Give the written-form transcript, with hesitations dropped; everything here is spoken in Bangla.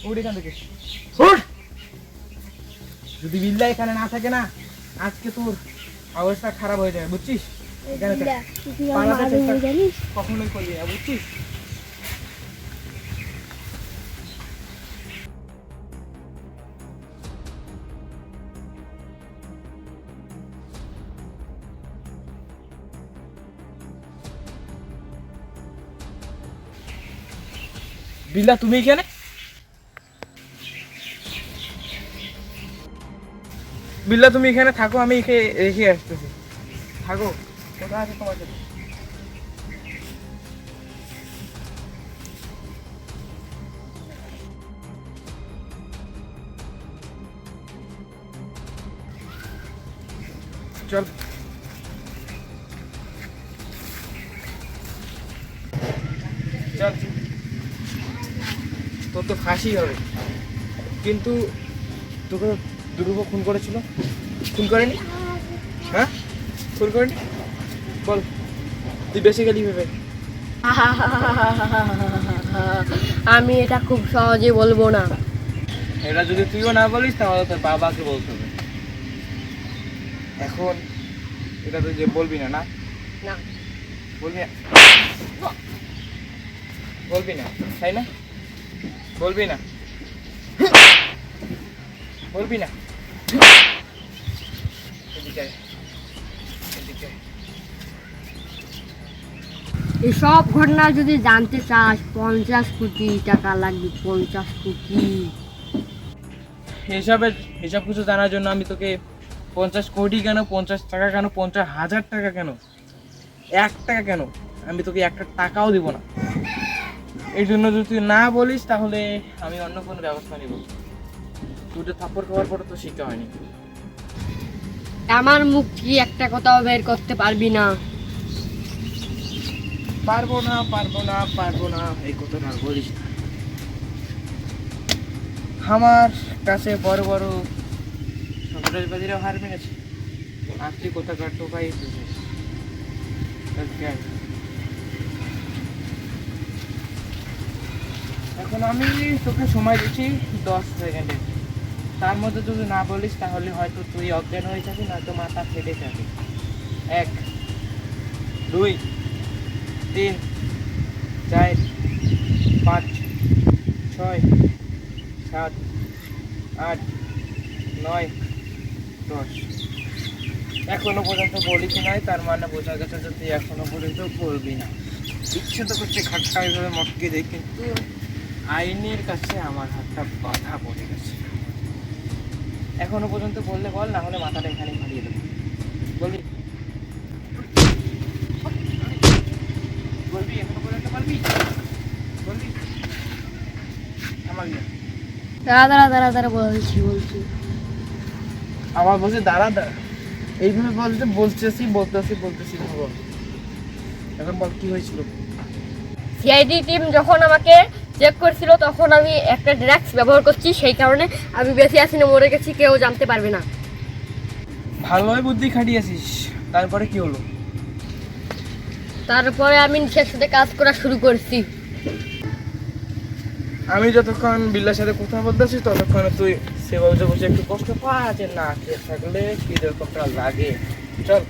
উঠ এখান থেকে উঠ। যদি বিল্লা এখানে না থাকে না আজকে তোর অবস্থা খারাপ হয়ে যাবে বুঝছিস। এখানে পালাতে চেষ্টা কখনোই করবি না বুঝছিস। বিল্লা তুমি এখানে? বিল্লা তুমি এখানে থাকো, আমি রেখে আসতেছি। থাকো, কোথায় আছে তোমার সাথে? চল চল, তোর তো ফাঁসি হবে। কিন্তু তোকে দুর্গ খুন করেছিল, খুন করেনি? হ্যাঁ খুন করেনি? বল তুই বেশি গেলি ভেবে। আমি এটা খুব সহজে বলবো না। এটা যদি তুইও না বলিস তাহলে তোর বাবাকে বলতে হবে। এখন এটা তুই যে বলবি না, না না বলবি না, বলবি না তাই না? বলবি না, বলবি না। এদিকে আয়, এদিকে আয়। এসব ঘটনা যদি জানতে চাস 50 কোটি টাকা লাগবে, 50 কোটি। এসব কিছু জানার জন্য আমি তোকে 50 কোটি কেন, 50 টাকা কেন, 50,000 টাকা কেন, 1 টাকা কেন, আমি তোকে 1 টাকাও দিব না। এই জন্য যদি তুই না বলিস তাহলে আমি অন্য কোনো ব্যবস্থা নিব। তুই তো থাপ্পড় খাওয়ার পরে তো শিক্ষা হয়নি। আমার মুখ কি একটা কথাও বের করতে পারবি না? পারবো না, পারবো না, পারবো না, এই কথাটা বলিস না। আমার কাছে বড় বড় সন্ত্রাসবাদীরা হার মেনেছে, আর তুই কোথাকার টোকাই এসেছিস। এখন আমি তোকে সময় দিচ্ছি 10 সেকেন্ডে। তার মধ্যে যদি না বলিস তাহলে হয়তো তুই অজ্ঞান হয়ে যাবি, নয়তো মাথা ফেটে যাবে। 1 2 3 4 5 6 7 8 9 10। এখনো পর্যন্ত বলিস নাই, তার মানে বোঝা গেছে যে তুই এখনো পর্যন্ত বলবি না। ইচ্ছে তো করছে খাটটা এইভাবে মটকে দেয়, কিন্তু আইনের কাছে আমার হাতটা বাধা পড়ে গেছে। এখনো পর্যন্ত বললে বল, না হলে মাথাটা এখানে ফাটিয়ে দেবো। বলবি? বলবি? এখনো পর্যন্ত বলবি? বলবি? আমার দাঁড়া দাঁড়া দাঁড়া দাঁড়া, বলছি। আমার বলছে দাঁড়া দাঁড়া, এইভাবে বলতে বলতেছি ভাবো। এখন বল কি হয়েছিল? সিআইডি টিম যখন আমাকে চেক করছিল তখন আমি একটা ড্রাগস ব্যবহার করছি, সেই কারণে আমি বেঁচে আছি না মরে গেছি কেউ জানতে পারবে না। ভালোই বুদ্ধি খাটিয়েছিস, তারপরে কি হলো? তারপরে আমি নিজের সাথে কাজ করা শুরু করছি। আমি যতক্ষণ বিল্লার সাথে কথা বলতেছি ততক্ষণ তুই সেভাবে বসে একটু কষ্ট পা, যে না খেয়ে থাকলে কি রকমটা লাগে। চল।